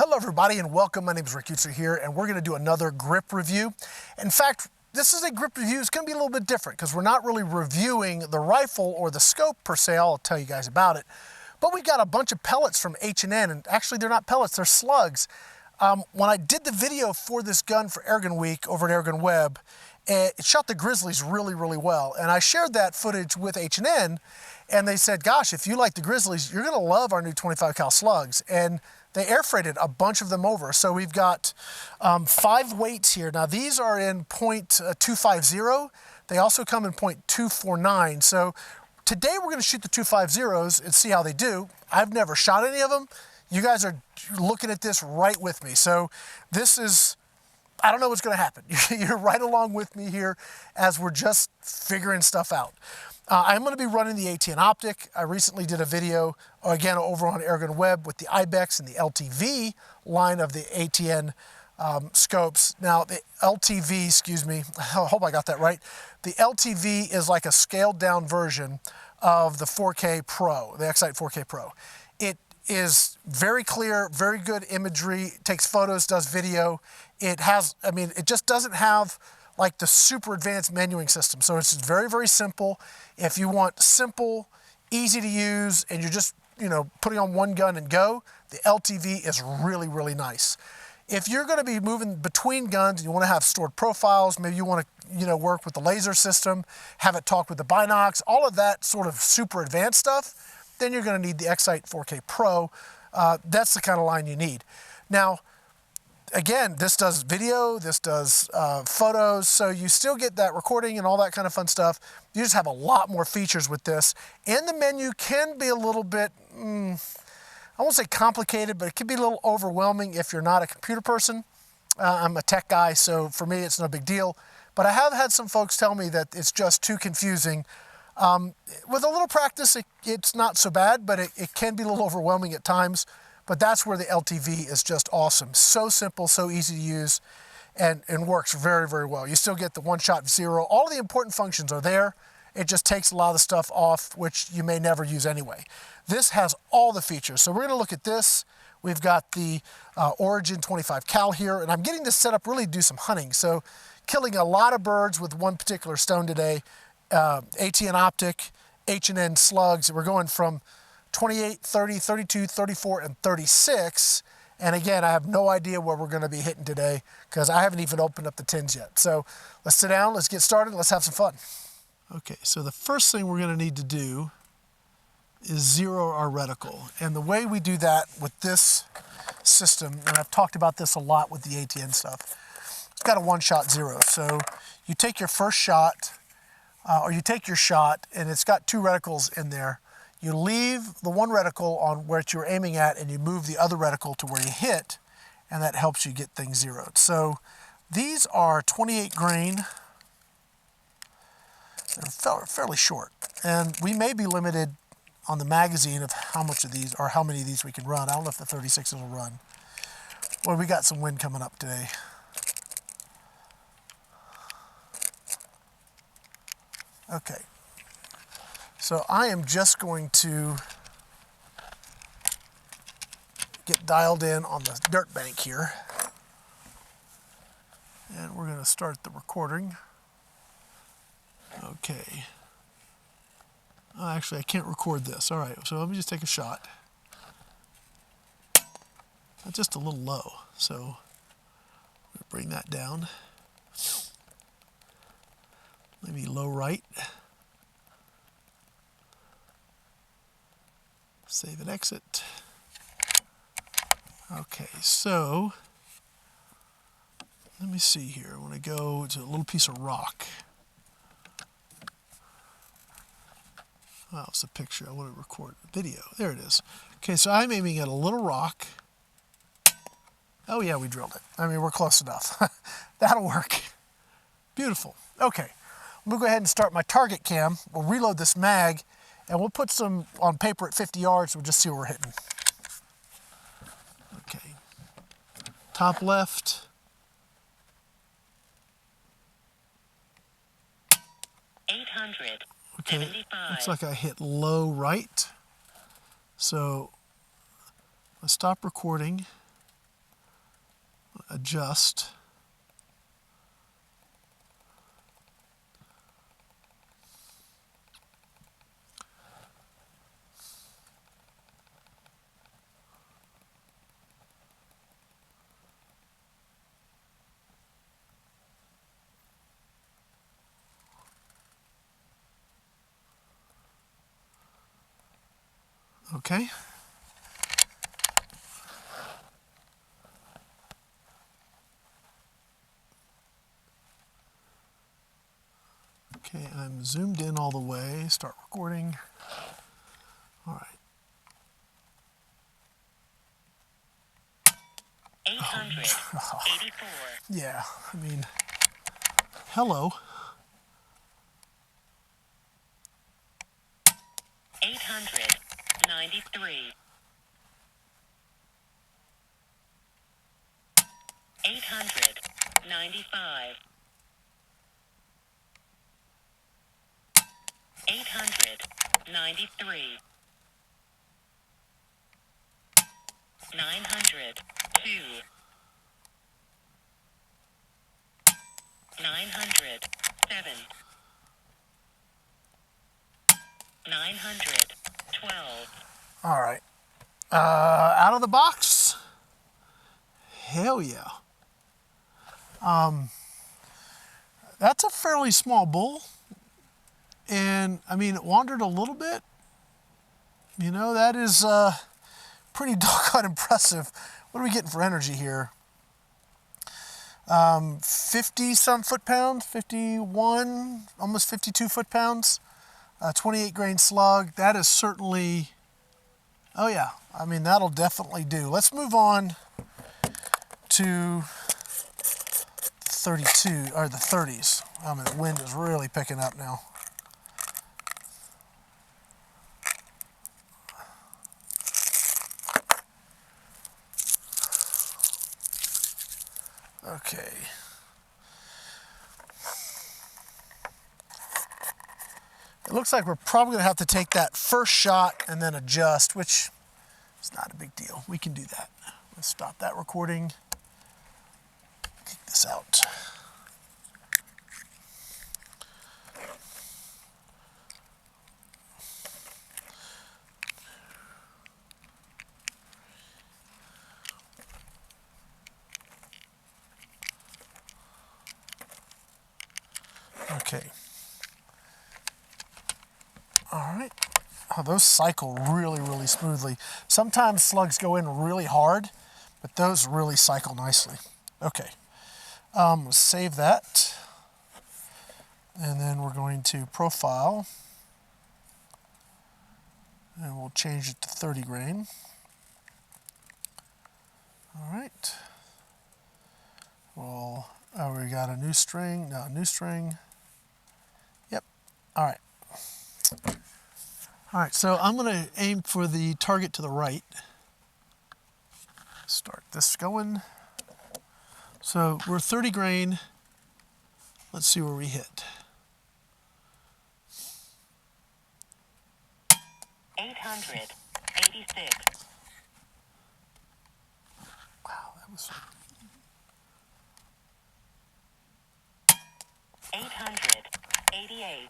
Hello everybody and welcome. My name is Rick Utzer here and we're going to do another GRiP review. In fact, this is a GRiP review. It's going to be a little bit different because we're not really reviewing the rifle or the scope per se. I'll tell you guys about it. But we got a bunch of pellets from H&N, and actually they're not pellets, they're slugs. When I did the video for this gun for Airgun Week over at Airgun Web, it shot the Grizzlies really well. And I shared that footage with H&N and they said, gosh, if you like the Grizzlies, you're going to love our new 25 cal slugs. And they air freighted a bunch of them over. So we've got 5 weights here. Now these are in .250. They also come in .249. So today we're going to shoot the 250s and see how they do. I've never shot any of them. You guys are looking at this right with me. So this is, I don't know what's going to happen. You're right along with me here as we're just figuring stuff out. I'm going to be running the ATN optic. I recently did a video, again, over on Airgun Web with the IBEX and the LTV line of the ATN scopes. Now, the LTV, excuse me, I hope I got that right. The LTV is like a scaled down version of the 4K Pro, the X-Sight 4K Pro. It is very clear, very good imagery, takes photos, does video. It has, I mean, it just doesn't have like the super advanced menuing system. So it's very simple. If you want simple, easy to use, and you're just, putting on one gun and go, the LTV is really nice. If you're gonna be moving between guns and you wanna have stored profiles, maybe you wanna, work with the laser system, have it talk with the binocs, all of that sort of super advanced stuff, then you're gonna need the X-Sight 4K Pro. That's the kind of line you need. Now, again, this does video, this does photos, so you still get that recording and all that kind of fun stuff. You just have a lot more features with this. And the menu can be a little bit, I won't say complicated, but it can be a little overwhelming if you're not a computer person. I'm a tech guy, so for me it's no big deal. But I have had some folks tell me that it's just too confusing. With a little practice, it's not so bad, but it can be a little overwhelming at times. But that's where the LTV is just awesome. So simple, so easy to use, and works very well. You still get the one-shot zero. All of the important functions are there. It just takes a lot of the stuff off, which you may never use anyway. This has all the features. So we're gonna look at this. We've got the Origin 25 cal here, and I'm getting this set up really to do some hunting. So killing a lot of birds with one particular stone today. ATN optic, H&N Slugs. We're going from 28, 30, 32, 34, and 36. And again, I have no idea where we're gonna be hitting today because I haven't even opened up the tins yet. So let's sit down, let's get started, let's have some fun. Okay, so the first thing we're gonna need to do is zero our reticle. And the way we do that with this system, and I've talked about this a lot with the ATN stuff, it's got a one-shot zero. So you take your first shot, or you take your shot, and it's got 2 reticles in there. You leave the one reticle on where you're aiming at and you move the other reticle to where you hit, and that helps you get things zeroed. So these are 28 grain. They're fairly short. And we may be limited on the magazine of how much of these or how many of these we can run. I don't know if the 36s will run. Well, we got some wind coming up today. Okay. So I am just going to get dialed in on the dirt bank here. And we're going to start the recording. Okay. Oh, actually, I can't record this. All right, so let me just take a shot. That's just a little low, so I'm going to bring that down. Maybe low right. Save and exit. Okay, so let me see here. I want to go to a little piece of rock. Oh, it's a picture. I want to record a video. There it is. Okay, so I'm aiming at a little rock. Oh yeah, we drilled it. I mean, we're close enough. That'll work. Beautiful. Okay, I'm gonna go ahead and start my target cam. We'll reload this mag, and we'll put some on paper at 50 yards. We'll just see what we're hitting. Okay. Top left. 800. Okay. 75. Looks like I hit low right. So let's stop recording. adjust. Okay. Okay, I'm zoomed in all the way. Start recording. All right. 884. Yeah, I mean, hello. 893. 895. 893. 902. 907. 912. All right. Out of the box. Hell yeah. That's a fairly small bull. And I mean, it wandered a little bit. You know, that is pretty doggone impressive. What are we getting for energy here? 50 some foot-pounds, 51, almost 52 foot-pounds, 28 grain slug. That is certainly, oh yeah, I mean, that'll definitely do. Let's move on to 32, or the 30s. I mean, the wind is really picking up now. Okay. It looks like we're probably going to have to take that first shot and then adjust, which is not a big deal. We can do that. Let's stop that recording. Kick this out. Okay. All right. Oh, those cycle really, really smoothly. Sometimes slugs go in really hard, but those really cycle nicely. Okay. Let's save that. And then we're going to profile. And we'll change it to 30 grain. All right. Well, oh, we got a new string. No, a new string. Yep. All right. All right, so I'm going to aim for the target to the right. Start this going. So we're 30 grain. Let's see where we hit. 886. Wow, that was... 888.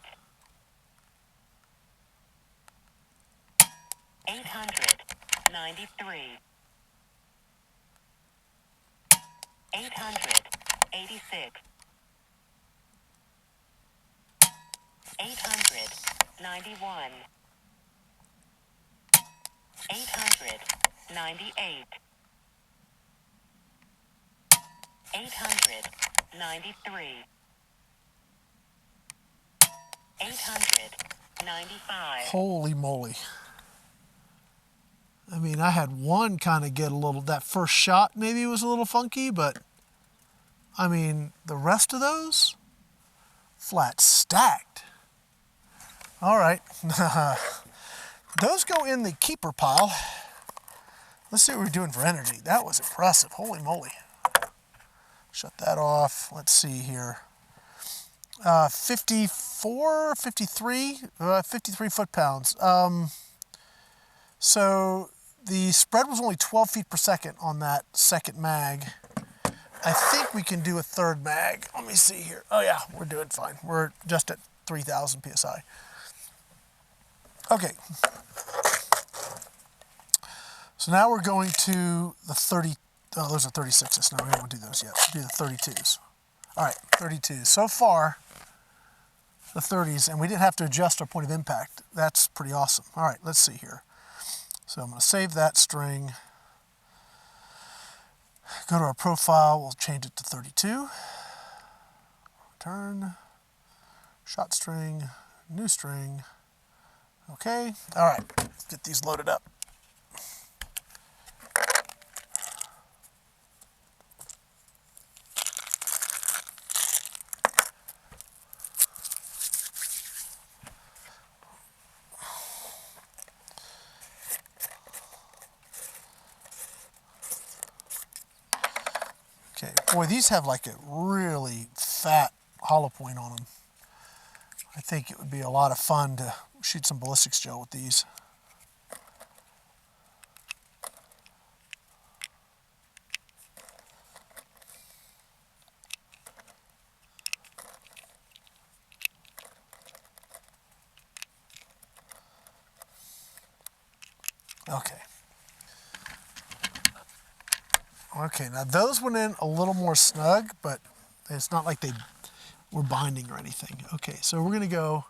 893. 886. 891. 898. 893. 895. Holy moly. I mean, I had one kind of get a little, that first shot maybe was a little funky, but I mean, the rest of those, flat stacked. All right. Those go in the keeper pile. Let's see what we're doing for energy. That was impressive. Holy moly. Shut that off. Let's see here. 54, 53, 53 foot-pounds. So the spread was only 12 feet per second on that second mag. I think we can do a third mag. Let me see here. Oh yeah, we're doing fine. We're just at 3,000 PSI. Okay. So now we're going to the 30, oh, those are 36s. No, we don't want to do those yet. We'll do the 32s. All right, 32s. So far, the 30s, and we didn't have to adjust our point of impact. That's pretty awesome. All right, let's see here. So I'm going to save that string. Go to our profile, we'll change it to 32. Return, shot string, new string. Okay, all right, let's get these loaded up. Okay, boy, these have like a really fat hollow point on them. I think it would be a lot of fun to shoot some ballistics gel with these. Okay. Okay, now those went in a little more snug, but it's not like they were binding or anything. Okay, so we're gonna go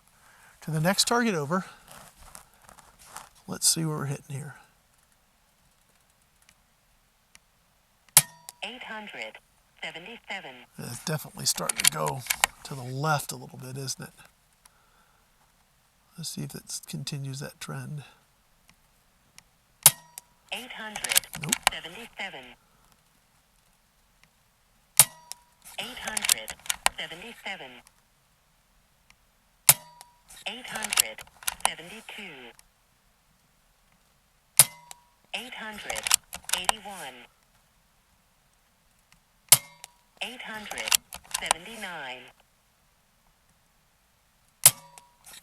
to the next target over. Let's see where we're hitting here. 877. It's definitely starting to go to the left a little bit, isn't it? Let's see if it continues that trend. 877. 877. 872. 881. 879.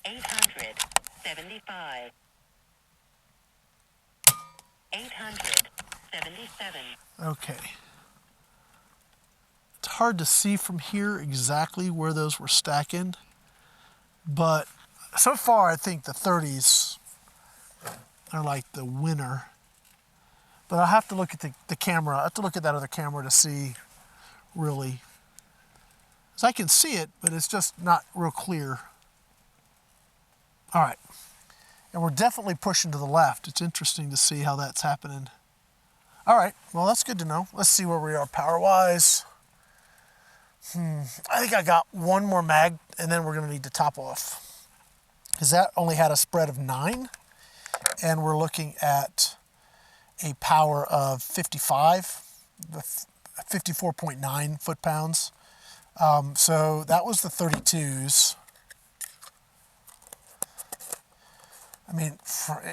875. 877. Okay. It's hard to see from here exactly where those were stacking, but so far I think the 30s are like the winner. But I'll have to look at the camera. I have to look at that other camera to see really. Because I can see it, but it's just not real clear. All right. And we're definitely pushing to the left. It's interesting to see how that's happening. All right, well, that's good to know. Let's see where we are power-wise. I think I got one more mag, and then we're gonna need to top off. Because that only had a spread of 9, and we're looking at a power of 55, 54.9 foot-pounds. So that was the 32s. I mean,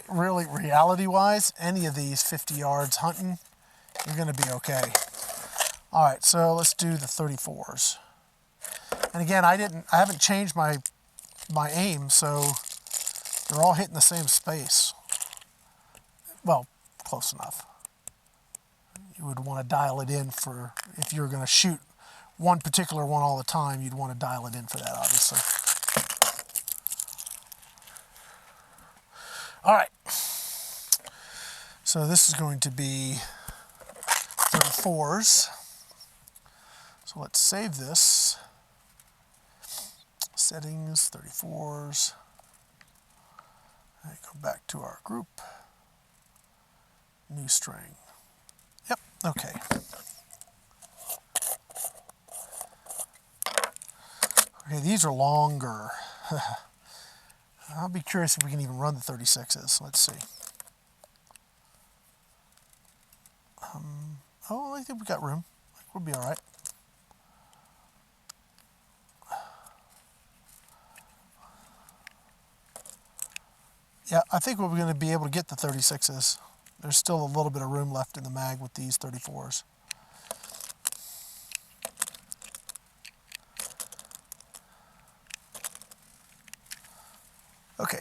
really, reality-wise, any of these 50 yards hunting, you're going to be okay. All right, so let's do the 34s. And again, I haven't changed my aim, so they're all hitting the same space. Well, close enough. You would want to dial it in for, if you're going to shoot one particular one all the time, you'd want to dial it in for that, obviously. All right, so this is going to be 34s. So let's save this. Settings, 34s. And go back to our group. New string. Yep, okay. Okay, these are longer. I'll be curious if we can even run the 36s. Let's see. Oh, I think we got room. We'll be all right. Yeah, I think we're going to be able to get the 36s. There's still a little bit of room left in the mag with these 34s. Okay.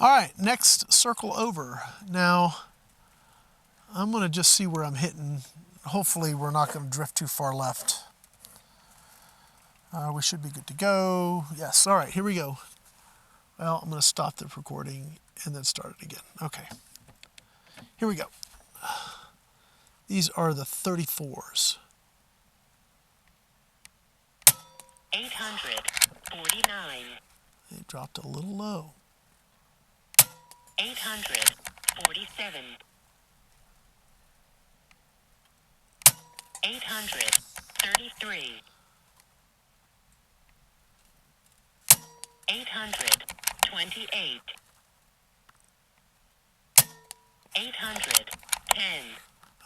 All right, next circle over. Now, I'm gonna just see where I'm hitting. Hopefully we're not gonna drift too far left. We should be good to go. Yes, all right, here we go. Well, I'm gonna stop the recording and then start it again. Okay, here we go. These are the 34s. 849. It dropped a little low. 847. 833. 828. 810.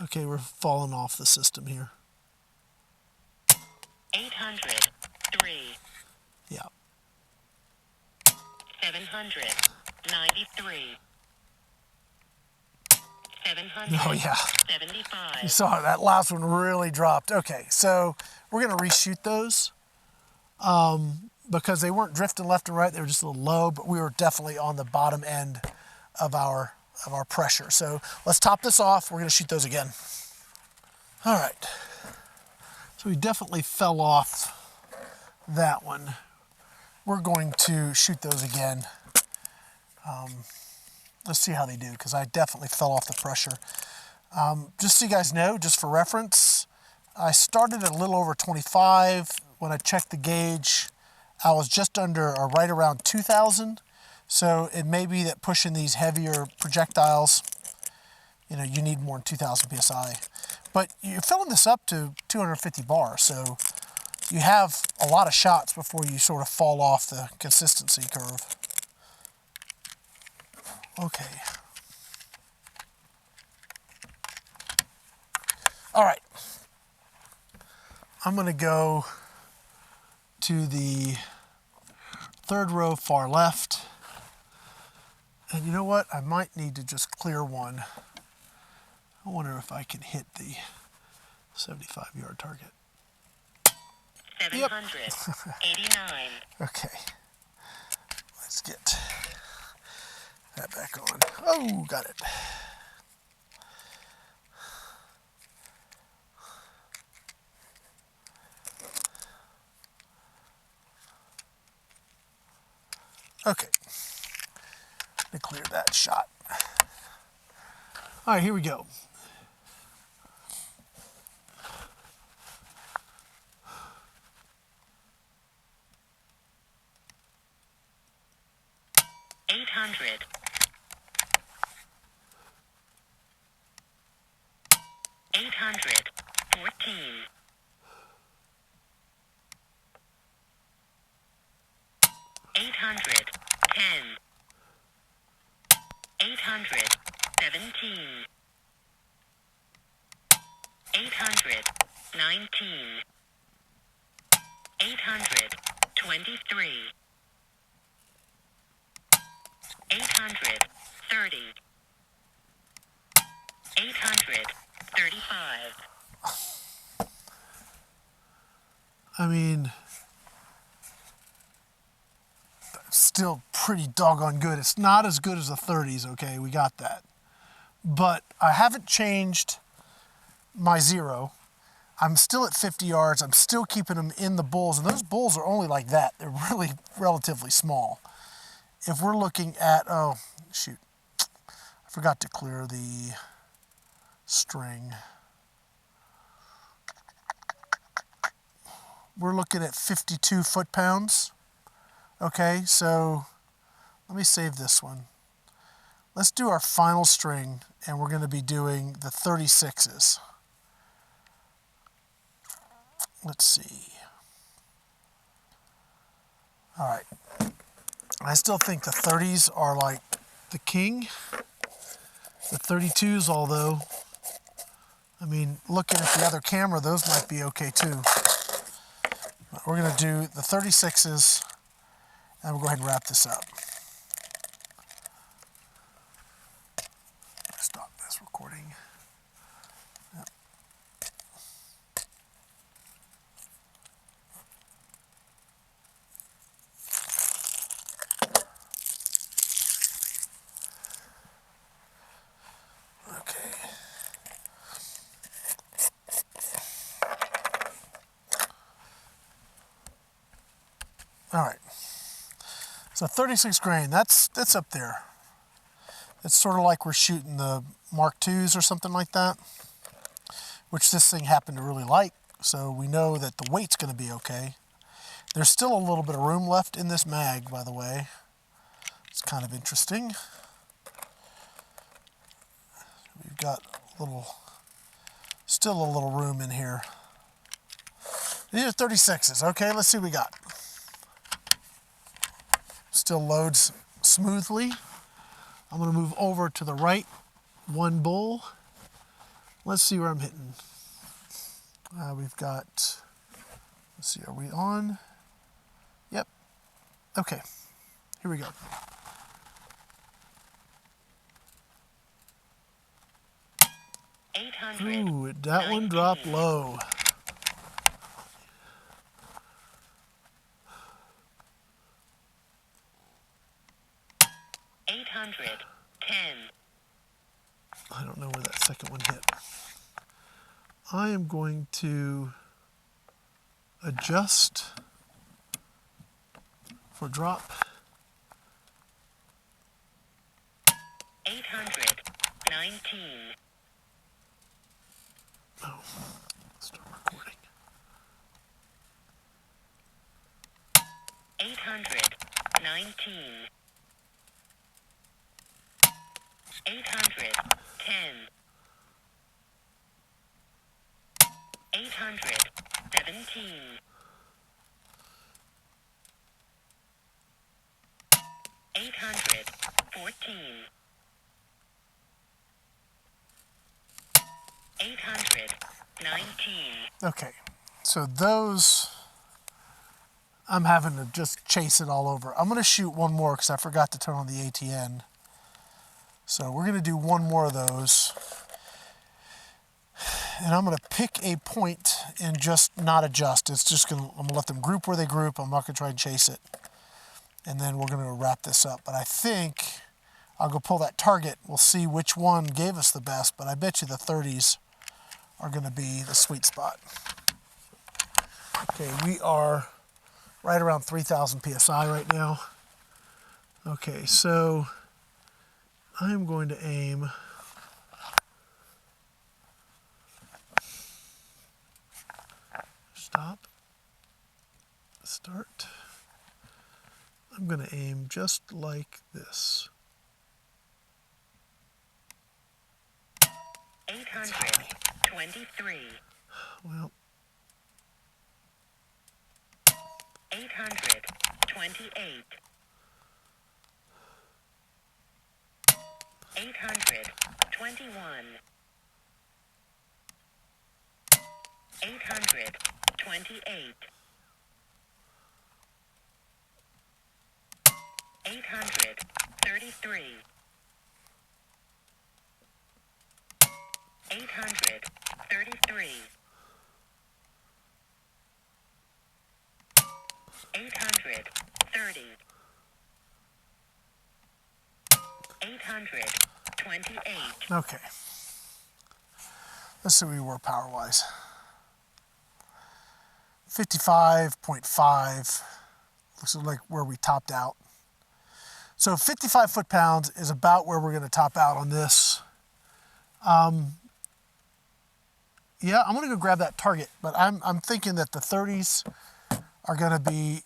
Okay, we're falling off the system here. 803. Yeah. 793. 775. Oh yeah. You saw that last one really dropped. Okay, so we're gonna reshoot those because they weren't drifting left and right. They were just a little low, but we were definitely on the bottom end of our pressure. So let's top this off. We're gonna shoot those again. All right. So we definitely fell off that one. We're going to shoot those again. Let's see how they do, because I definitely fell off the pressure. Just so you guys know, just for reference, I started at a little over 25. When I checked the gauge, I was just under or right around 2,000. So it may be that pushing these heavier projectiles, you know, you need more than 2,000 PSI. But you're filling this up to 250 bar, so you have a lot of shots before you sort of fall off the consistency curve. Okay. All right. I'm going to go to the third row far left. And you know what? I might need to just clear one. I wonder if I can hit the 75-yard target. 789. Okay. Let's get that back on. Oh, got it. Okay. Let me clear that shot. All right, here we go. $800. 814. 810. 817. 819. 823. 830. 835. I mean, still pretty doggone good. It's not as good as the 30s, okay, we got that. But I haven't changed my zero. I'm still at 50 yards. I'm still keeping them in the bulls, and those bulls are only like that. They're really relatively small. If we're looking at, oh, shoot, I forgot to clear the string. We're looking at 52 foot-pounds. Okay, so let me save this one. Let's do our final string, and we're going to be doing the 36s. Let's see. All right. I still think the 30s are like the king. The 32s, although, I mean, looking at the other camera, those might be okay too. But we're going to do the 36s, and we'll go ahead and wrap this up. Stop this recording. Yep. All right. So 36 grain, that's up there. It's sort of like we're shooting the Mark IIs or something like that, which this thing happened to really like. So we know that the weight's going to be okay. There's still a little bit of room left in this mag, by the way. It's kind of interesting. We've got still a little room in here. These are 36s. Okay, let's see what we got. Still loads smoothly. I'm going to move over to the right, one bull. Let's see where I'm hitting. We've got, let's see, are we on? Yep. Okay, here we go. Ooh, that one dropped low. I don't know where that second one hit. I am going to adjust for drop. 819. Oh, start recording. 819. 810. 817. 814. 819. Okay, so those, I'm having to just chase it all over. I'm going to shoot one more because I forgot to turn on the ATN. So we're going to do one more of those. And I'm going to pick a point and just not adjust. It's just going to, I'm going to let them group where they group. I'm not going to try and chase it. And then we're going to wrap this up. But I think I'll go pull that target. We'll see which one gave us the best. But I bet you the 30s are going to be the sweet spot. Okay, we are right around 3,000 PSI right now. Okay, so I'm going to aim stop, start. I'm going to aim just like this. 823. Well, 828. 821. 828. 833. 833. 830. 828. okay. Let's see where we were power-wise. 55.5. Looks like where we topped out. So 55 foot-pounds is about where we're going to top out on this. Yeah, I'm going to go grab that target, but I'm thinking that the 30s are going to be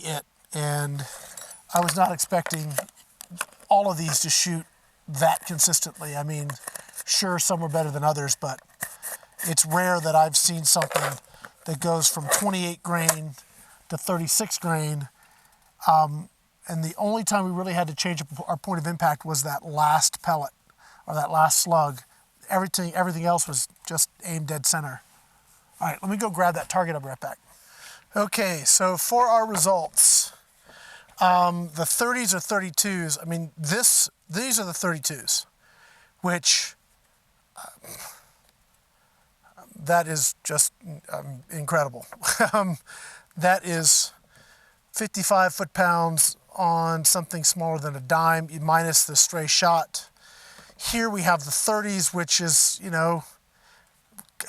it. And I was not expecting all of these to shoot that consistently. I mean, sure, some are better than others, but it's rare that I've seen something that goes from 28 grain to 36 grain. And the only time we really had to change our point of impact was that last pellet or that last slug. Everything else was just aimed dead center. All right, let me go grab that target. I'll be right back. Okay, so for our results, the 30s or 32s, I mean, these are the 32s, which that is just incredible. That is 55 foot-pounds on something smaller than a dime, minus the stray shot. Here we have the 30s, which is, you know,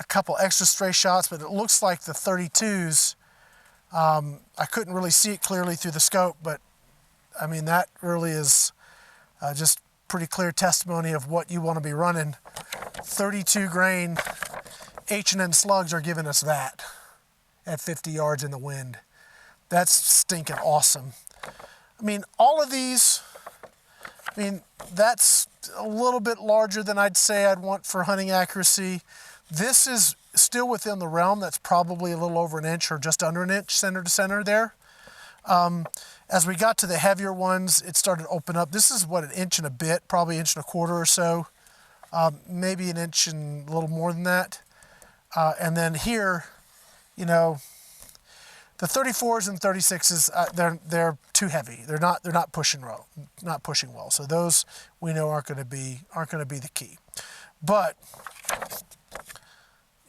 a couple extra stray shots, but it looks like the 32s I couldn't really see it clearly through the scope, but I mean, that really is just pretty clear testimony of what you want to be running. 32 grain H&N Slugs are giving us that at 50 yards in the wind. That's stinking awesome. I mean, all of these, I mean, that's a little bit larger than I'd say I'd want for hunting accuracy. This is still within the realm. That's probably a little over an inch or just under an inch center to center there. As we got to the heavier ones, it started to open up. This is what, an inch and a bit, probably inch and a quarter or so, maybe an inch and a little more than that. And then here, you know, the 34s and 36s, they're too heavy. They're not pushing well. So those we know aren't going to be the key. But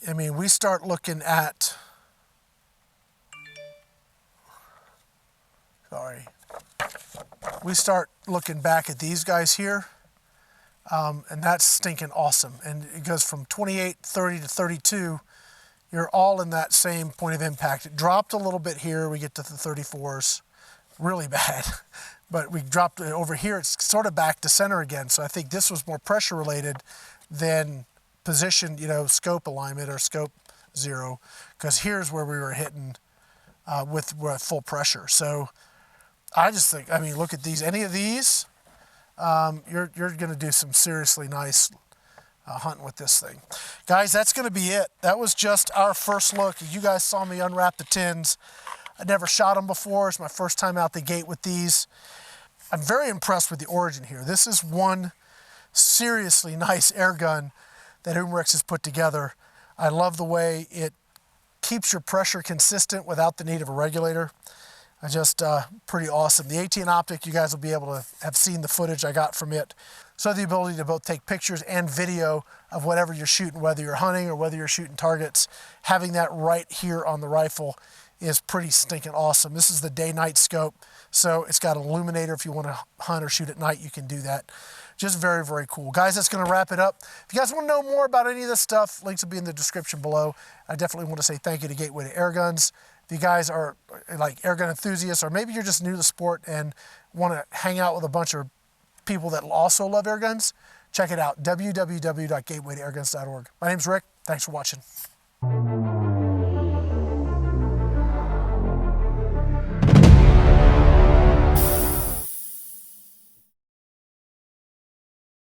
I mean, we start looking at, we start looking back at these guys here, and that's stinking awesome. And it goes from 28, 30 to 32. You're all in that same point of impact. It dropped a little bit here. We get to the 34s, really bad. But we dropped it over here. It's sort of back to center again. So I think this was more pressure related than position, you know, scope alignment or scope zero, because here's where we were hitting with full pressure. So I just think, I mean, look at these. Any of these, you're going to do some seriously nice hunting with this thing. Guys, that's going to be it. That was just our first look. You guys saw me unwrap the tins. I never shot them before. It's my first time out the gate with these. I'm very impressed with the Origin here. This is one seriously nice air gun that Umarex has put together. I love the way it keeps your pressure consistent without the need of a regulator. Just pretty awesome. The ATN optic, you guys will be able to have seen the footage I got from it. So the ability to both take pictures and video of whatever you're shooting, whether you're hunting or whether you're shooting targets, having that right here on the rifle is pretty stinking awesome. This is the day-night scope, so it's got an illuminator. If you want to hunt or shoot at night, you can do that. Just very, very cool. Guys, that's going to wrap it up. If you guys want to know more about any of this stuff, links will be in the description below. I definitely want to say thank you to Gateway to Airguns. If you guys are like airgun enthusiasts, or maybe you're just new to the sport and want to hang out with a bunch of people that also love airguns, check it out, www.gatewaytoairguns.org. My name's Rick. Thanks for watching.